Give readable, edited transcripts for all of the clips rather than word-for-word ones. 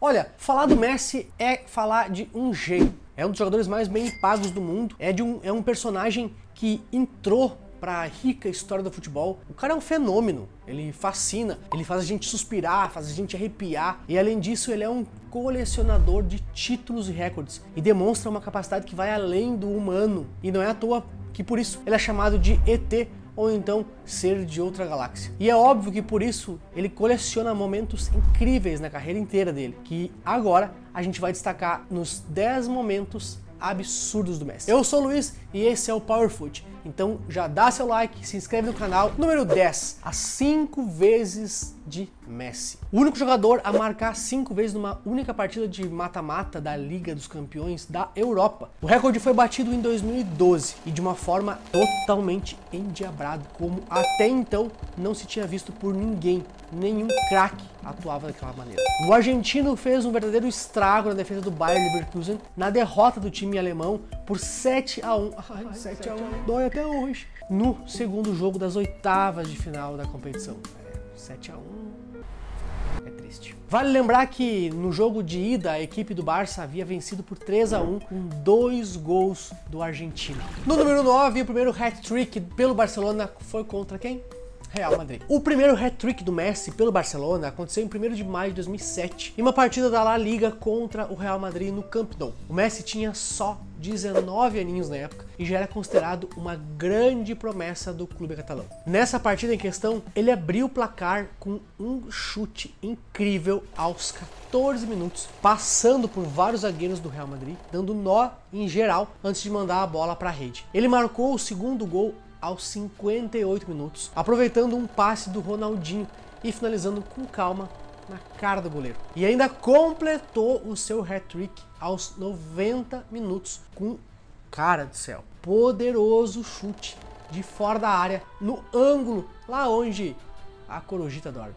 Olha, falar do Messi é falar de um gênio. É um dos jogadores mais bem pagos do mundo. É um personagem que entrou para a rica história do futebol. O cara é um fenômeno. Ele fascina, ele faz a gente suspirar, faz a gente arrepiar. E além disso, ele é um colecionador de títulos e recordes. E demonstra uma capacidade que vai além do humano. E não é à toa que por isso ele é chamado de ET, ou então ser de outra galáxia. E é óbvio que por isso ele coleciona momentos incríveis na carreira inteira dele, que agora a gente vai destacar nos 10 momentos absurdos do Messi. Eu sou o Luiz e esse é o Powerfoot. Então já dá seu like, se inscreve no canal. Número 10, as 5 vezes de Messi. O único jogador a marcar 5 vezes numa única partida de mata-mata da Liga dos Campeões da Europa. O recorde foi batido em 2012 e de uma forma totalmente endiabrada, como até então não se tinha visto por ninguém. Nenhum craque atuava daquela maneira. O argentino fez um verdadeiro estrago na defesa do Bayer Leverkusen na derrota do time alemão por 7-1. 7-1 dói até hoje. No segundo jogo das oitavas de final da competição. 7-1 é triste. Vale lembrar que no jogo de ida a equipe do Barça havia vencido por 3-1 com 2 gols do argentino. No número 9, o primeiro hat-trick pelo Barcelona foi contra quem? Real Madrid. O primeiro hat-trick do Messi pelo Barcelona aconteceu em 1º de maio de 2007, em uma partida da La Liga contra o Real Madrid no Camp Nou. O Messi tinha só 19 aninhos na época e já era considerado uma grande promessa do clube catalão. Nessa partida em questão, ele abriu o placar com um chute incrível aos 14 minutos, passando por vários zagueiros do Real Madrid, dando nó em geral antes de mandar a bola para a rede. Ele marcou o segundo gol aos 58 minutos, aproveitando um passe do Ronaldinho e finalizando com calma na cara do goleiro. E ainda completou o seu hat-trick aos 90 minutos com, cara do céu, poderoso chute de fora da área, no ângulo, lá onde a corujita dorme.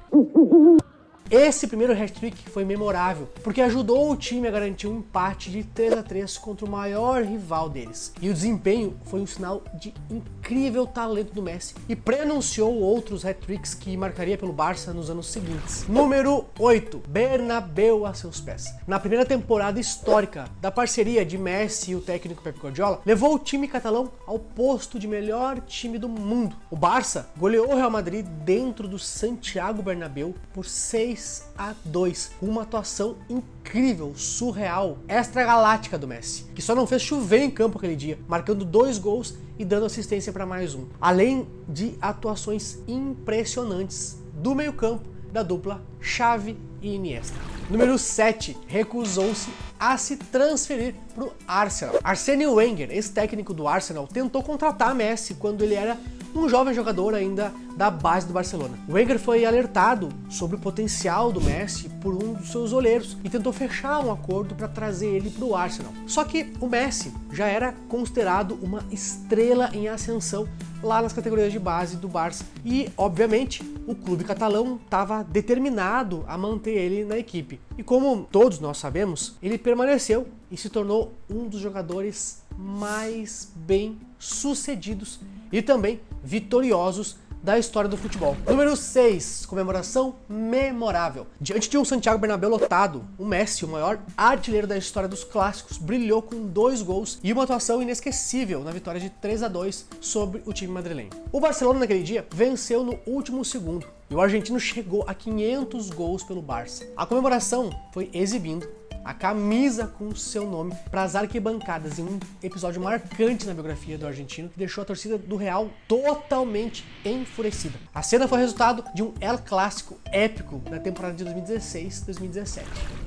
Esse primeiro hat-trick foi memorável, porque ajudou o time a garantir um empate de 3-3 contra o maior rival deles. E o desempenho foi um sinal de incrível talento do Messi e preanunciou outros hat-tricks que marcaria pelo Barça nos anos seguintes. Número 8, Bernabéu a seus pés. Na primeira temporada histórica da parceria de Messi e o técnico Pep Guardiola, levou o time catalão ao posto de melhor time do mundo. O Barça goleou o Real Madrid dentro do Santiago Bernabéu por 6-2, uma atuação incrível, surreal, extragaláctica do Messi, que só não fez chover em campo aquele dia, marcando 2 gols e dando assistência para mais um, além de atuações impressionantes do meio-campo da dupla Xavi e Iniesta. Número 7, recusou-se a se transferir para o Arsenal. Arsène Wenger, ex-técnico do Arsenal, tentou contratar Messi quando ele era um jovem jogador ainda da base do Barcelona. Wenger foi alertado sobre o potencial do Messi por um dos seus olheiros e tentou fechar um acordo para trazer ele para o Arsenal. Só que o Messi já era considerado uma estrela em ascensão lá nas categorias de base do Barça e, obviamente, o clube catalão estava determinado a manter ele na equipe. E como todos nós sabemos, ele permaneceu e se tornou um dos jogadores mais bem sucedidos e também vitoriosos da história do futebol. Número 6, comemoração memorável. Diante de um Santiago Bernabéu lotado, o Messi, o maior artilheiro da história dos clássicos, brilhou com 2 gols e uma atuação inesquecível na vitória de 3-2 sobre o time madrilenho. O Barcelona naquele dia venceu no último segundo e o argentino chegou a 500 gols pelo Barça. A comemoração foi exibindo a camisa com o seu nome para as arquibancadas em um episódio marcante na biografia do argentino que deixou a torcida do Real totalmente enfurecida. A cena foi resultado de um El Clássico épico da temporada de 2016-2017.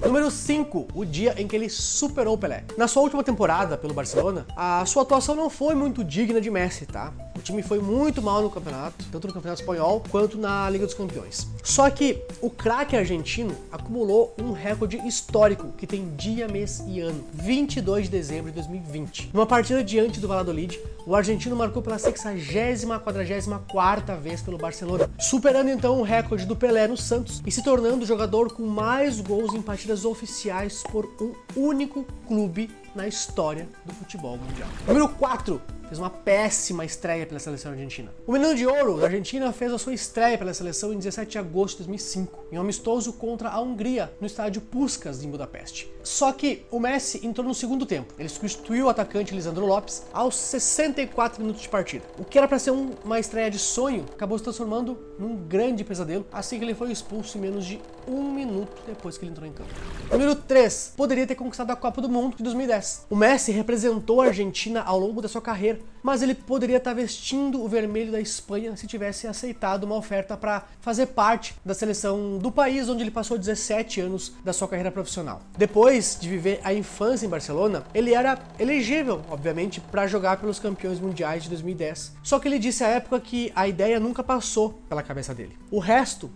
Número 5, o dia em que ele superou Pelé. Na sua última temporada pelo Barcelona, a sua atuação não foi muito digna de Messi, tá? O time foi muito mal no campeonato, tanto no Campeonato Espanhol quanto na Liga dos Campeões. Só que o craque argentino acumulou um recorde histórico que tem dia, mês e ano, 22 de dezembro de 2020. Numa partida diante do Valladolid, o argentino marcou pela 44ª vez pelo Barcelona, superando então o recorde do Pelé no Santos e se tornando o jogador com mais gols em partidas oficiais por um único clube na história do futebol mundial. Número 4, fez uma péssima estreia pela seleção argentina. O Menino de Ouro da Argentina fez a sua estreia pela seleção em 17 de agosto de 2005, em um amistoso contra a Hungria, no estádio Puskás, em Budapeste. Só que o Messi entrou no segundo tempo. Ele substituiu o atacante Lisandro Lopes aos 64 minutos de partida. O que era para ser uma estreia de sonho, acabou se transformando num grande pesadelo, assim que ele foi expulso em menos de 1 minuto depois que ele entrou em campo. Número 3. Poderia ter conquistado a Copa do Mundo de 2010. O Messi representou a Argentina ao longo da sua carreira, mas ele poderia estar vestindo o vermelho da Espanha se tivesse aceitado uma oferta para fazer parte da seleção do país onde ele passou 17 anos da sua carreira profissional. Depois de viver a infância em Barcelona, ele era elegível, obviamente, para jogar pelos campeões mundiais de 2010. Só que ele disse à época que a ideia nunca passou pela cabeça dele. O resto,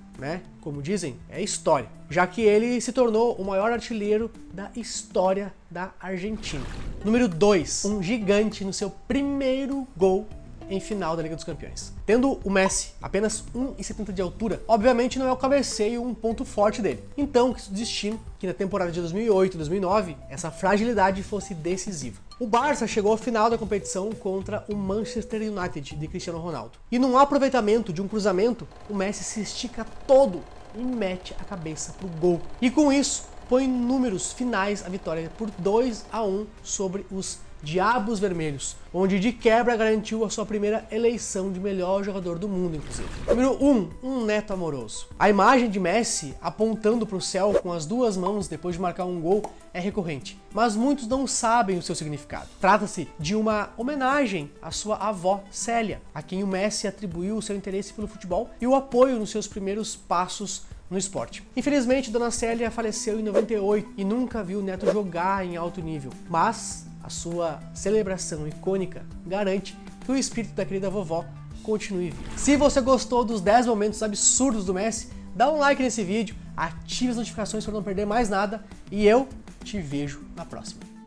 como dizem, é história, já que ele se tornou o maior artilheiro da história da Argentina. Número 2, um gigante no seu primeiro gol em final da Liga dos Campeões. Tendo o Messi apenas 1,70 de altura, obviamente não é o cabeceio um ponto forte dele. Então quis o destino que na temporada de 2008 e 2009 essa fragilidade fosse decisiva. O Barça chegou à final da competição contra o Manchester United de Cristiano Ronaldo. E num aproveitamento de um cruzamento, o Messi se estica todo e mete a cabeça pro gol. E com isso, põe números finais a vitória por 2-1 sobre os Diabos Vermelhos, onde de quebra garantiu a sua primeira eleição de melhor jogador do mundo, inclusive. Número 1, um neto amoroso. A imagem de Messi apontando para o céu com as duas mãos depois de marcar um gol é recorrente, mas muitos não sabem o seu significado. Trata-se de uma homenagem à sua avó Célia, a quem o Messi atribuiu o seu interesse pelo futebol e o apoio nos seus primeiros passos no esporte. Infelizmente, Dona Célia faleceu em 98 e nunca viu o neto jogar em alto nível, mas a sua celebração icônica garante que o espírito da querida vovó continue vivo. Se você gostou dos 10 momentos absurdos do Messi, dá um like nesse vídeo, ative as notificações para não perder mais nada e eu te vejo na próxima.